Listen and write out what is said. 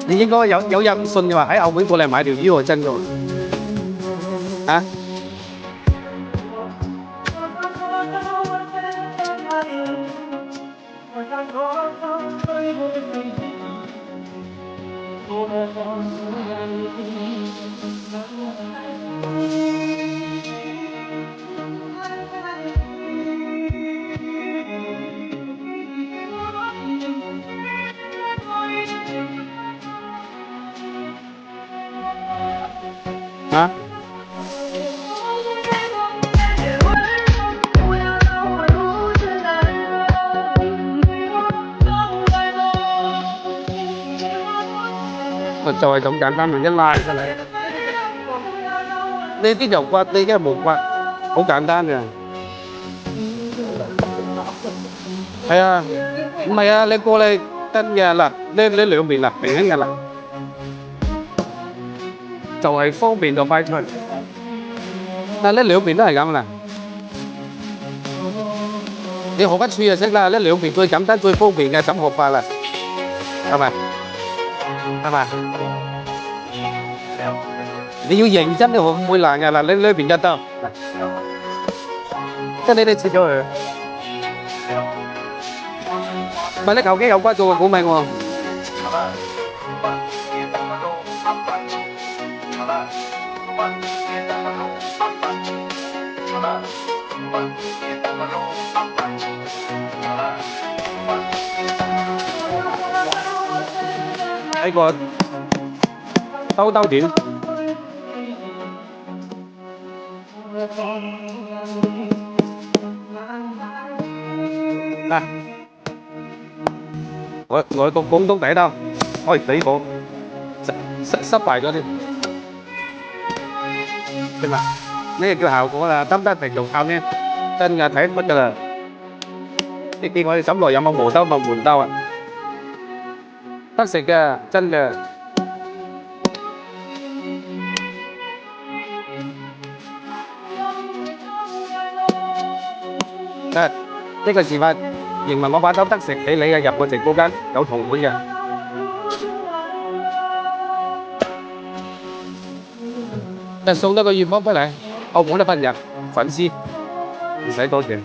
你應該有印信嘅話喺澳門過嚟買條魚喎，真嘅喎。啊？啊？就係咁簡單，一拉出嚟。呢啲就骨，呢啲係冇骨，好簡單嘅。係啊，唔係啊，你過嚟得嘅嗱，呢兩邊啦，平嘅啦，就係方便就快出。但呢兩邊都係咁啦，你學一次就識啦。呢兩邊最簡單最方便嘅怎學法啦，係咪？係咪？你要認真，你學唔會難嘅嗱，你呢邊一刀，跟你切咗佢。唔係你頭肌有骨做個股名喎。睇個兜兜點。嗱，我個廣東第一刀，可以死火，失敗咗添，係嘛？呢個叫效果啦，得唔得定用靠呢？真㗎，睇得出㗎啦。你見我哋審來有冇磨刀冇門刀啊？得食嘅，真嘅。呢個字法認為我把刀得食俾你嘅，入個直播間有同款嘅。送多個月光俾你，澳門嘅朋友粉絲，唔使多謝。